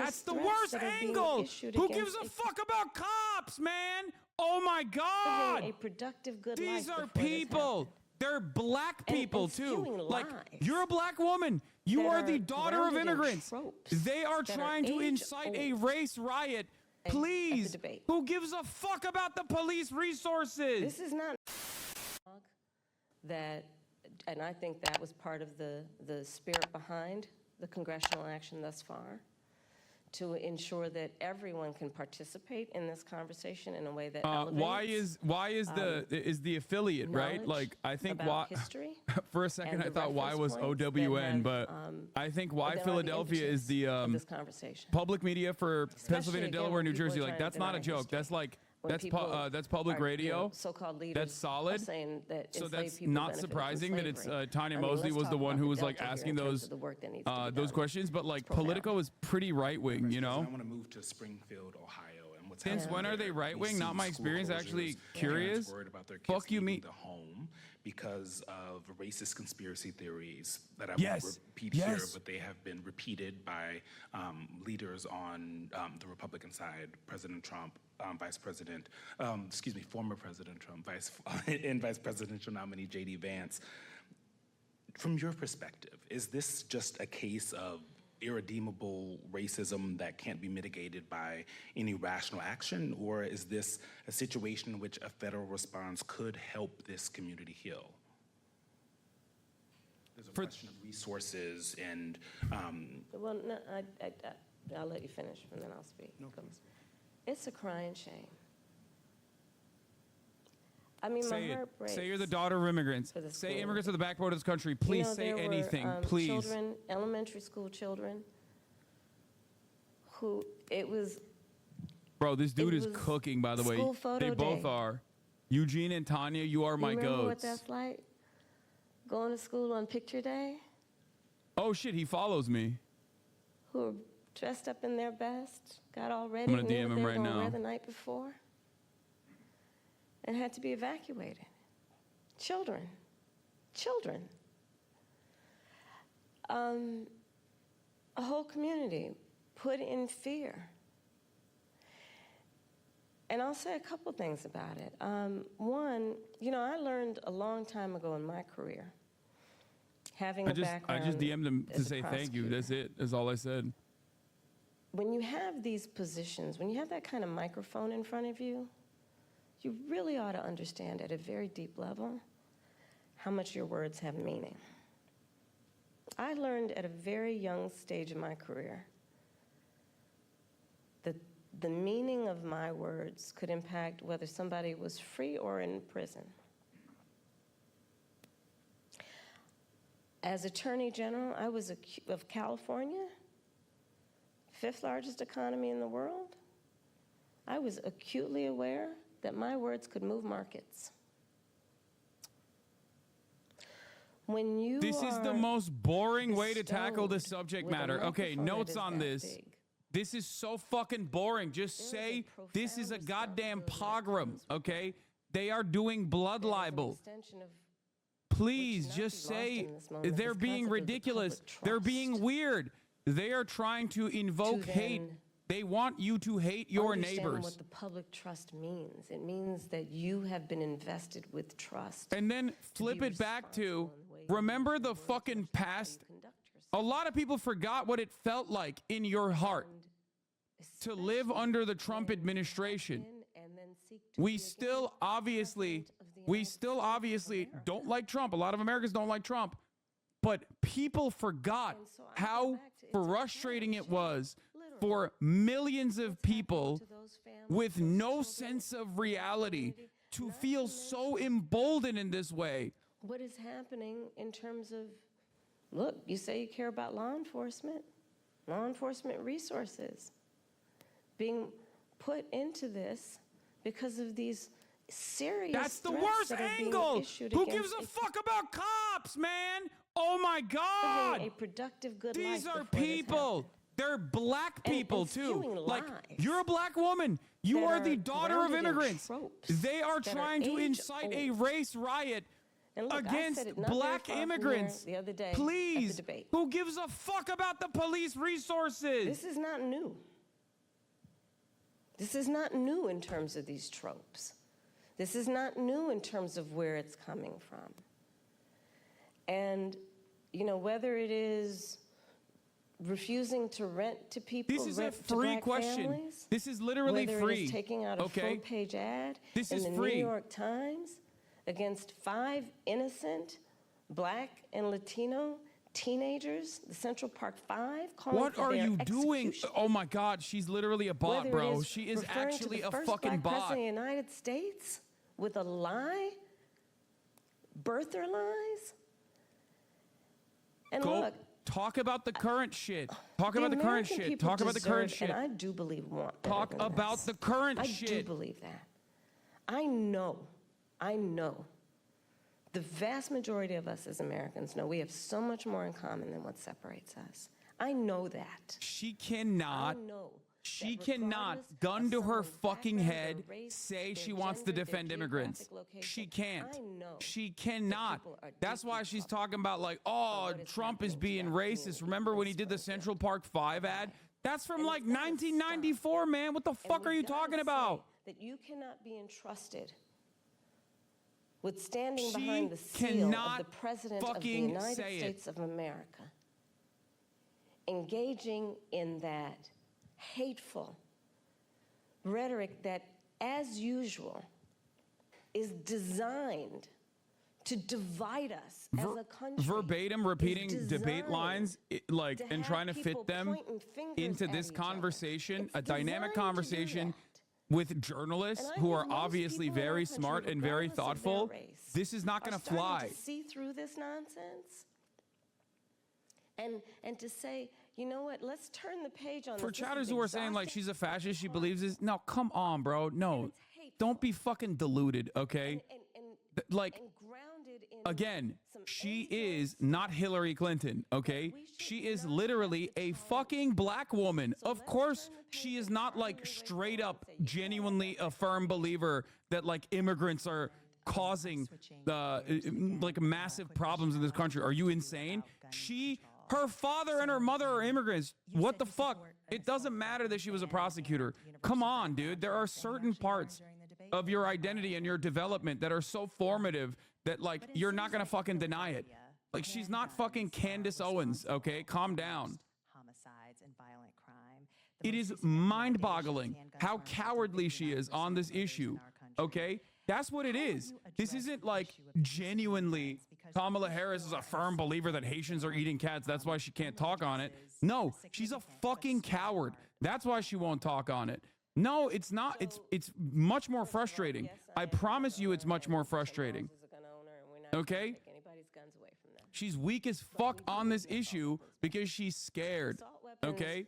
That's the worst angle. Who gives a fuck about cops, man? Oh my God. A productive, good These life are people. They're black people and too. Like, lies you're a black woman. You are the daughter of immigrants. They are trying to incite a race riot. Please, who gives a fuck about the police resources? This is not that, and I think that was part of the spirit behind the congressional action thus far, to ensure that everyone can participate in this conversation in a way that elevates. Why is the affiliate, right? Like, I think why history for a second I thought why was OWN, but I think why Philadelphia is the this conversation. public media for Pennsylvania, again, Delaware, when New people Jersey. are Like, trying to that's not a deny joke. history. That's like When that's people that's public are, radio. So-called leaders That's solid. saying that So enslaved that's people not benefited surprising from that it's slavery. Tanya I mean, Mosley let's was talk the one about who the was like Delta here asking in terms those of the work that needs to be those done. questions. But like, profound. Politico is pretty right wing, you know. I want to move to Springfield, Ohio, and what's Since happening when are there. they right wing? We Not see my school experience. closures, Actually parents curious. worried about their kids Fuck you, leaving me. the home because of racist conspiracy theories that I Yes. won't repeat Yes. here, but they have been repeated by leaders on the Republican side, President Trump, Vice President, former President Trump, and Vice Presidential nominee J.D. Vance. From your perspective, is this just a case of irredeemable racism that can't be mitigated by any rational action, or is this a situation in which a federal response could help this community heal? There's a question of resources and... Well, no, I'll let you finish, and then I'll speak. No, please. It's a crying shame. I mean, Say my heart it. breaks. Say you're the daughter of immigrants. for the Say school. immigrants are the backbone of this country. Please say there anything. were, Please. Children, elementary school children, who it was. Bro, this dude It is was cooking, by the way. school photo They both day. are. Eugene and Tanya, you are my You remember what goats. that's like? Going to school on picture day, Oh shit, he follows me. who were dressed up in their best, got all ready, I'm gonna knew DM what him they were right gonna now. wear the night before, and had to be evacuated. Children. A whole community put in fear. And I'll say a couple things about it. One, I learned a long time ago in my career, having I a background just DM'd him to as a say thank you. prosecutor. That's it. That's all I said. When you have these positions, when you have that kind of microphone in front of you, you really ought to understand at a very deep level how much your words have meaning. I learned at a very young stage of my career that the meaning of my words could impact whether somebody was free or in prison. As Attorney General, I was of California, fifth largest economy in the world. I was acutely aware that my words could move markets. When you This is the most boring way to tackle the subject with a matter. Okay, microphone notes that is on that this. big, This is so fucking boring. Just say this is a goddamn pogrom, okay? They are doing blood there is an libel. extension of Please not just be lost say in this moment, they're this being concept of the ridiculous. public They're being trust. weird. They are trying to invoke To hate. then They want you to hate your understand neighbors. what the public trust means. It means that you have been invested with trust. And then flip it back to, remember the fucking past? A lot of people forgot what it felt like in your heart to live under the Trump administration. We still obviously don't like Trump. A lot of Americans don't like Trump. But people forgot how frustrating it was for millions of people with no sense of reality to feel so emboldened in this way. What is happening in terms of, look, you say you care about law enforcement resources being put into this because of these serious That's the threats worst that are being angle. issued Who against gives a fuck about cops, man? Oh my God. a productive, good These life are before this people. happened. They're black people and too. spewing Like, lies you're a black woman. You that are the are daughter of grounded in immigrants. tropes They are that are trying to age incite a old. race riot. And look, I against said it not very black far from immigrants. here the other day at the Please, debate. who gives a fuck about the police resources? This is not new. This is not new in terms of these tropes. This is not new in terms of where it's coming from. And, you know, whether it is refusing to rent to people, This is a rent to free black question. families, This is literally whether free. it is taking out a okay? full-page ad This in is the free. New York Times against 5 innocent black and Latino teenagers, the Central Park 5, calling What for are their you doing? execution. Oh my God, she's literally a bot, Whether it bro. is She is referring to actually the a first fucking black bot. president of the United States with a lie, birther lies. And Go look, talk about the current shit. Talk the about the current American shit. people Talk about the current deserve, shit. and I do believe want better Talk than about this. the current I shit. do believe that. I know the vast majority of us as Americans know we have so much more in common than what separates us. I know that. She cannot. I know She that cannot, regardless gun of to her someone's fucking background, head, their race, say their she wants to gender, their defend immigrants. geographic location, She can't. I know She that cannot. people are That's why deeply she's troubled talking about like, oh, what is Trump is happening to being that racist. community Remember when he did the Springfield. Central Park 5 ad? That's from And like it's gotta 1994, man. What the And fuck we are you gotta talking say about? that you cannot be entrusted with standing She behind the seal of cannot the President of the fucking United say it. States of America, engaging in that hateful rhetoric that, as usual, is designed to divide us as a country. Verbatim is repeating debate designed lines like to and have trying to people fit them pointing fingers into at this each other. conversation, It's a dynamic designed to do conversation that. with journalists And I who think are most obviously people in our very country, smart and very regardless of their thoughtful. race, This is not going are to fly. starting to see through this nonsense and to say, you know what, let's turn the page on For this. This chatters is who are saying like exhausting. she's a fascist, she believes this. No, come on, bro. No, it's hateful. don't be fucking deluded, okay? Like, and grounded in again, some she angels. is not Hillary Clinton, okay? we should She is not literally have to a try fucking black woman. So Of let's course, turn the she page is and not like finally wake straight up up, and say, you know what, genuinely a firm believer that like immigrants are causing like massive problems in this country. Are you insane? Her father and her mother are immigrants. What the fuck? It doesn't matter that she was a prosecutor. Come on, dude. There are certain parts of your identity and your development that are so formative that like you're not gonna fucking deny it. Like she's not fucking Candace Owens, okay? Calm down. Homicides and violent crime. It is mind-boggling how cowardly she is on this issue, okay? That's what it is. This isn't like genuinely Kamala Harris is a firm believer that Haitians are eating cats. That's why she can't talk on it. No, she's a fucking coward. That's why she won't talk on it. No, it's not. It's much more frustrating. I promise you it's much more frustrating. Okay? She's weak as fuck on this issue because she's scared. Okay?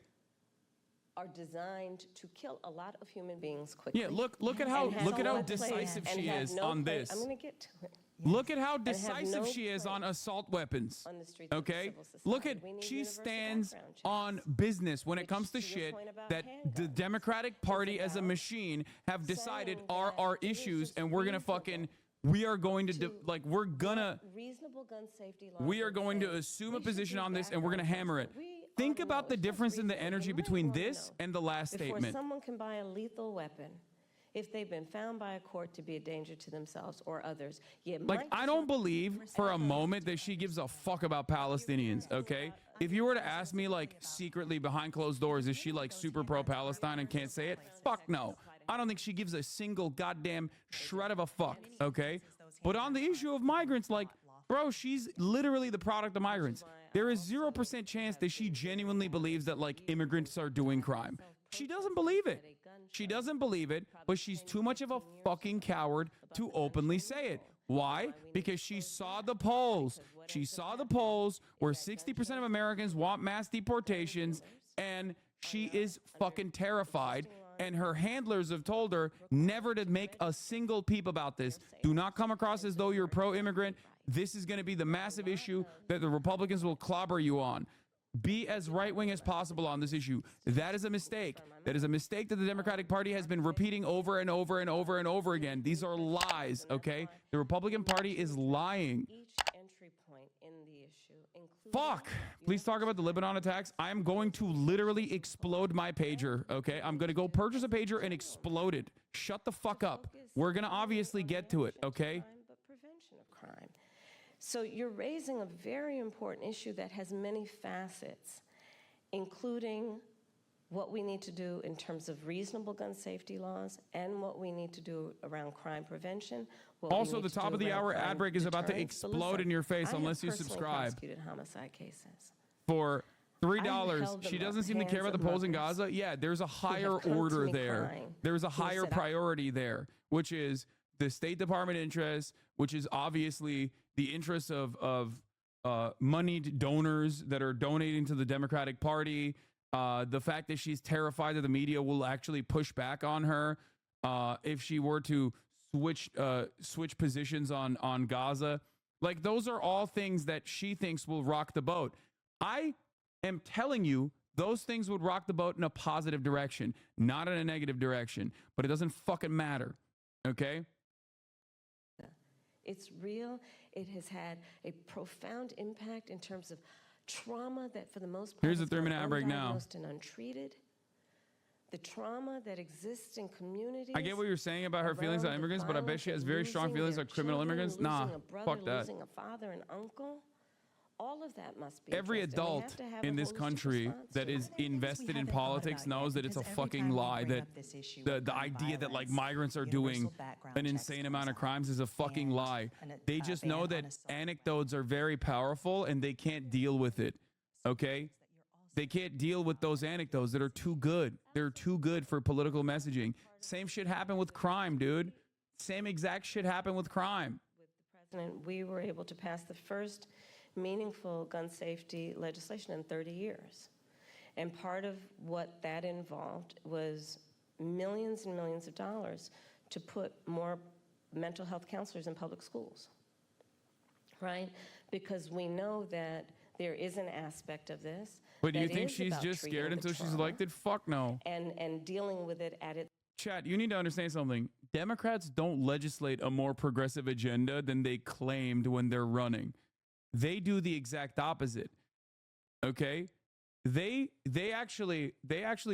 Are designed to kill a lot of human beings quickly. Yeah, look at and how have no place- decisive and she have is no on place- this. I'm going to get to it. Look at how have decisive no she is on place assault weapons. on the streets of Okay? civil Look at society. We need she universal stands background checks. on business when it Which, comes to to your shit point about that the handguns, Democratic Party as a about machine have decided saying are that our it is issues just and we're going to reasonable fucking we are going to to like we're gonna reasonable gun safety laws we are that going to say assume we a should position do on this and we're going to background hammer checks it. that we Think ought to about know. the It's just difference in the reasonable. energy You might between wanna this know and the last before statement. someone can buy a lethal weapon, if they've been found by a court to be a danger to themselves or others, Like, I don't believe for a moment that she gives a fuck about Palestinians, okay? If you were to ask me, like, secretly behind closed doors, is she, like, super pro-Palestine and can't say it? Fuck no. I don't think she gives a single goddamn shred of a fuck, okay? But on the issue of migrants, like, bro, she's literally the product of migrants. There is 0% chance that she genuinely believes that, like, immigrants are doing crime. She doesn't believe it. She doesn't believe it, but she's too much of a fucking coward to openly say it. Why? Because she saw the polls. She saw the polls where 60% of Americans want mass deportations, and she is fucking terrified. And her handlers have told her never to make a single peep about this. Do not come across as though you're pro-immigrant. This is going to be the massive issue that the Republicans will clobber you on. be as right-wing as possible on this issue. That is a mistake. That is a mistake that the Democratic Party has been repeating over and over and over and over again. These are lies, okay? The Republican Party is lying. Each entry point in the issue, including Fuck. Please talk about the Lebanon attacks. I'm going to literally explode my pager, okay? I'm going to go purchase a pager and explode it. Shut the fuck up. We're going to obviously get to it, okay? but prevention of crime. So you're raising a very important issue that has many facets, including what we need to do in terms of reasonable gun safety laws and what we need to do around crime prevention. Also, the top of the hour ad break is about to explode in your face unless you subscribe. prosecuted homicide cases. For $3, held them she up, doesn't seem to care hands about the of polls in mothers Gaza. Yeah, there's a higher come to order me there. crying, There's a who higher said, priority there, which is the State Department interest, which is obviously the interests of moneyed donors that are donating to the Democratic Party. The fact that she's terrified that the media will actually push back on her if she were to switch positions on Gaza. Like, those are all things that she thinks will rock the boat. I am telling you, those things would rock the boat in a positive direction, not in a negative direction. But it doesn't fucking matter, okay? It's real. It has had a profound impact in terms of trauma that, for the most part, Here's the has gone 3-minute ad break now. undiagnosed and untreated. The trauma that exists in communities. I get what you're saying about her feelings on around the immigrants, but I bet violence she has of very strong losing feelings their on criminal children, immigrants. Nah, losing a brother, fuck that. losing a father and uncle. All of that must be Every addressed, and we adult have to have a in this holistic country response that to is it. invested in haven't thought politics about yet, knows that it's a because every fucking time we lie, bring that up this issue the of gun idea that like violence, migrants are doing universal background an checks insane comes amount of up, crimes is a fucking and lie. an- They a just ban know on that assault anecdotes are very powerful and they can't deal with it, okay? They can't deal with those anecdotes that are too good. They're too good for political messaging. Same shit happened with crime, dude. Same exact shit happened with crime. President, we were able to pass the first meaningful gun safety legislation in 30 years. And part of what that involved was millions and millions of dollars to put more mental health counselors in public schools, right? Because we know that there is an aspect of this. But do you that think is she's about just treating scared the until she's trauma elected? Fuck no. and dealing with it at its Chat, you need to understand something. Democrats don't legislate a more progressive agenda than they claimed when they're running. They do the exact opposite. Okay? They actually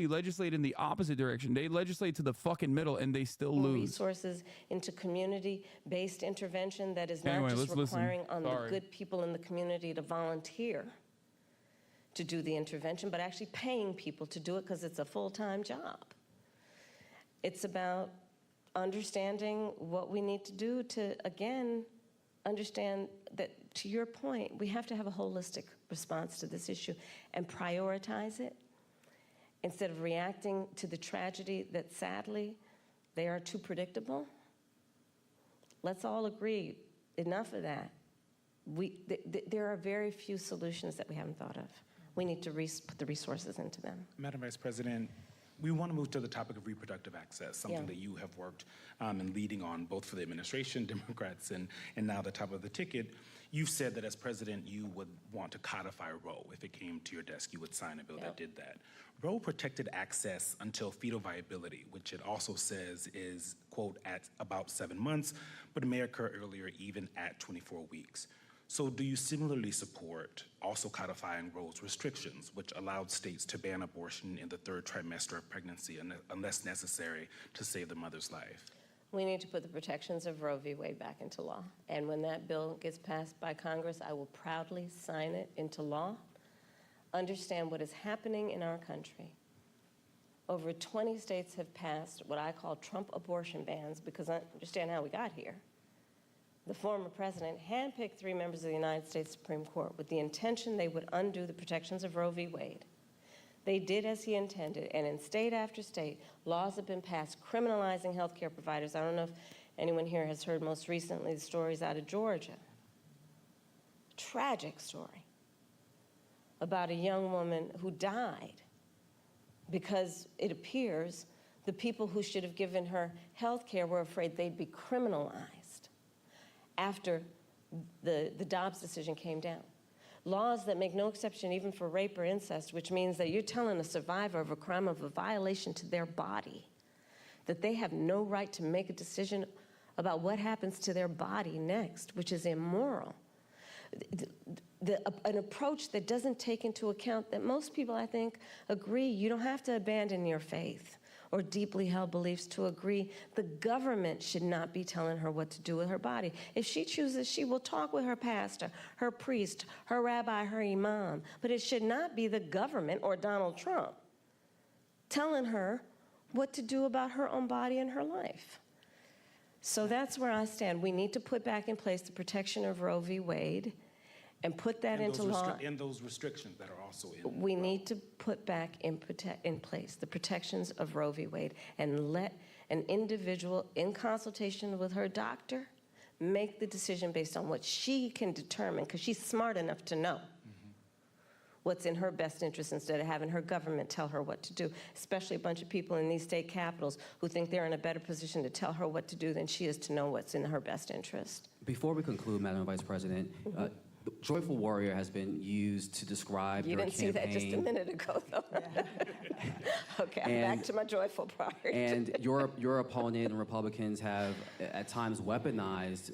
legislate in the opposite direction. They legislate to the fucking middle and they still lose. resources into community-based intervention that is not Anyway, just let's listen. requiring on Sorry. the good people in the community to volunteer to do the intervention, but actually paying people to do it because it's a full-time job. It's about understanding what we need to do to, again, understand that, to your point, we have to have a holistic response to this issue and prioritize it instead of reacting to the tragedy that, sadly, they are too predictable. Let's all agree, enough of that. There are very few solutions that we haven't thought of. We need to put the resources into them. Madam Vice President, we want to move to the topic of reproductive access, something Yeah. that you have worked and leading on both for the administration, Democrats, and now the top of the ticket. You've said that as president, you would want to codify Roe. If it came to your desk, you would sign a bill that did that. Roe protected access until fetal viability, which it also says is, quote, at about 7 months, but it may occur earlier, even at 24 weeks. So do you similarly support also codifying Roe's restrictions, which allowed states to ban abortion in the 3rd trimester of pregnancy unless necessary to save the mother's life? We need to put the protections of Roe v. Wade back into law. And when that bill gets passed by Congress, I will proudly sign it into law. Understand what is happening in our country. Over 20 states have passed what I call Trump abortion bans because I understand how we got here. The former president handpicked 3 members of the United States Supreme Court with the intention they would undo the protections of Roe v. Wade. They did as he intended, and in state after state, laws have been passed criminalizing healthcare providers. I don't know if anyone here has heard most recently the stories out of Georgia. Tragic story about a young woman who died because it appears the people who should have given her health care were afraid they'd be criminalized after the Dobbs decision came down. laws that make no exception even for rape or incest, which means that you're telling a survivor of a crime of a violation to their body that they have no right to make a decision about what happens to their body next, which is immoral. An approach that doesn't take into account that most people, I think, agree you don't have to abandon your faith or deeply held beliefs to agree the government should not be telling her what to do with her body. If she chooses, she will talk with her pastor, her priest, her rabbi, her imam, but it should not be the government or Donald Trump telling her what to do about her own body and her life. So that's where I stand. We need to put back in place the protection of Roe v. Wade and put that into law. And those restrictions that are also in. We need to put back in place the protections of Roe v. Wade and let an individual, in consultation with her doctor, make the decision based on what she can determine, because she's smart enough to know what's in her best interest instead of having her government tell her what to do, especially a bunch of people in these state capitals who think they're in a better position to tell her what to do than she is to know what's in her best interest. Before we conclude, Madam Vice President, Joyful Warrior has been used to describe your campaign. You didn't see that just a minute ago, though. Okay, I'm back to my joyful part. And your opponent and Republicans have at times weaponized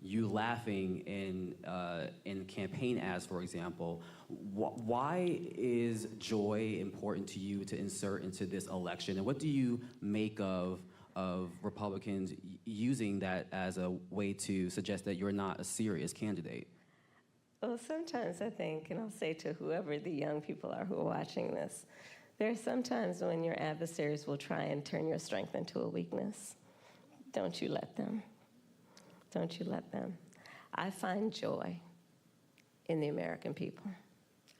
you laughing in campaign ads, for example. Why is joy important to you to insert into this election? And what do you make of Republicans using that as a way to suggest that you're not a serious candidate? Well, sometimes I think, and I'll say to whoever the young people are who are watching this, there are some times when your adversaries will try and turn your strength into a weakness. Don't you let them. Don't you let them. I find joy in the American people.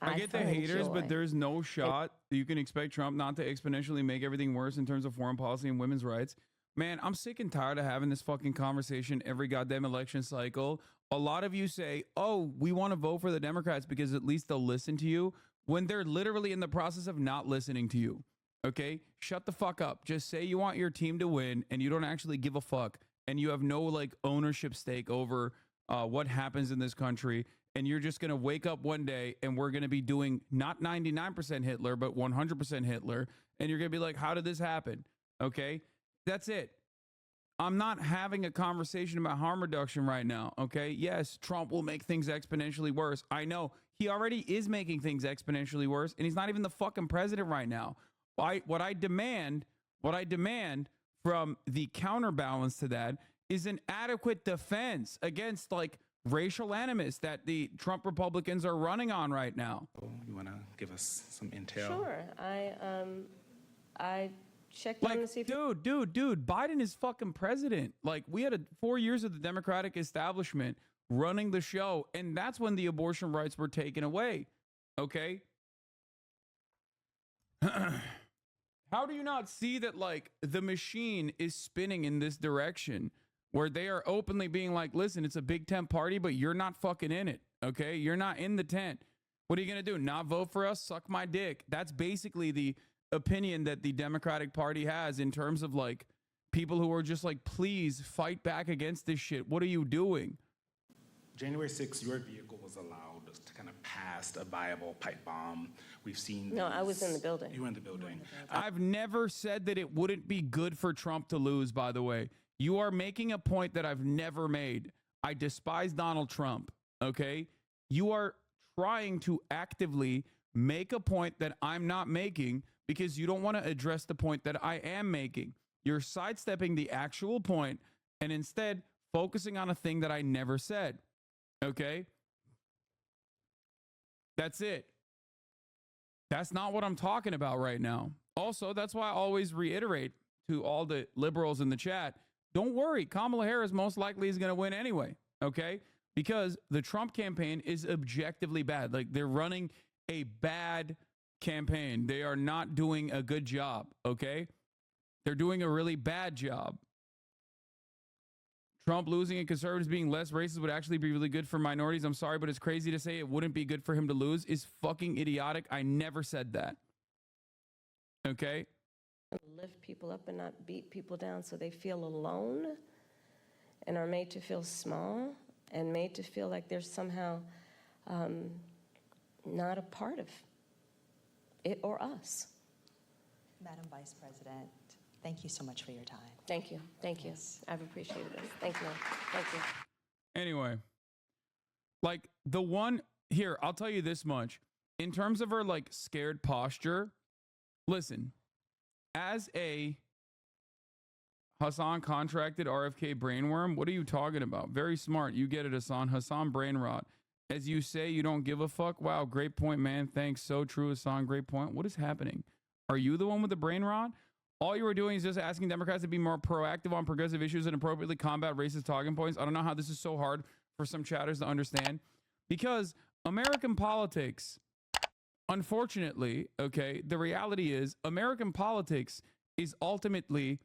I get the haters, but there's no shot that you can expect Trump not to exponentially make everything worse in terms of foreign policy and women's rights. Man, I'm sick and tired of having this fucking conversation every goddamn election cycle. A lot of you say, oh, we want to vote for the Democrats because at least they'll listen to you, when they're literally in the process of not listening to you. Okay? Shut the fuck up. Just say you want your team to win and you don't actually give a fuck and you have no like ownership stake over what happens in this country. And you're just going to wake up one day and we're going to be doing not 99% Hitler, but 100% Hitler. And you're going to be like, how did this happen? Okay? That's it. I'm not having a conversation about harm reduction right now, okay? Yes, Trump will make things exponentially worse. I know. He already is making things exponentially worse, and he's not even the fucking president right now. What I demand from the counterbalance to that is an adequate defense against, like, racial animus that the Trump Republicans are running on right now. You want to give us some intel? Sure. I checked on to see if dude, Biden is fucking president. Like, we had 4 years of the Democratic establishment running the show, and that's when the abortion rights were taken away. Okay? How do you not see that, like, the machine is spinning in this direction where they are openly being like, listen, it's a big tent party, but you're not fucking in it. Okay? You're not in the tent. What are you going to do? Not vote for us? Suck my dick. That's basically the opinion that the Democratic Party has in terms of like people who are just like, please fight back against this shit. What are you doing? January 6th, your vehicle was allowed to kind of pass a viable pipe bomb. We've seen. No, I was in the building. You were in the building. I've never said that it wouldn't be good for Trump to lose, by the way. You are making a point that I've never made. I despise Donald Trump, okay? You are trying to actively make a point that I'm not making because you don't want to address the point that I am making. You're sidestepping the actual point and instead focusing on a thing that I never said. Okay? That's it. That's not what I'm talking about right now. Also, that's why I always reiterate to all the liberals in the chat, don't worry, Kamala Harris most likely is going to win anyway. Okay? Because the Trump campaign is objectively bad. Like, they're running a bad campaign. They are not doing a good job, okay? They're doing a really bad job. Trump losing and conservatives being less racist would actually be really good for minorities. I'm sorry, but it's crazy to say it wouldn't be good for him to lose is fucking idiotic. I never said that. Okay? Lift people up and not beat people down so they feel alone and are made to feel small and made to feel like they're somehow not a part of it or us. Madam Vice President, thank you so much for your time. Thank you. Thank you. I've appreciated this. Thank you. Thank you. Anyway, like the one here, I'll tell you this much. In terms of her like scared posture, listen, as a Hasan contracted RFK brainworm, what are you talking about? Very smart. You get it, Hasan. Hasan brain rot. As you say, you don't give a fuck. Wow, great point, man. Thanks. So true, Hasan. Great point. What is happening? Are you the one with the brain rot? All you were doing is just asking Democrats to be more proactive on progressive issues and appropriately combat racist talking points. I don't know how this is so hard for some chatters to understand. Because American politics, unfortunately, okay, the reality is American politics is ultimately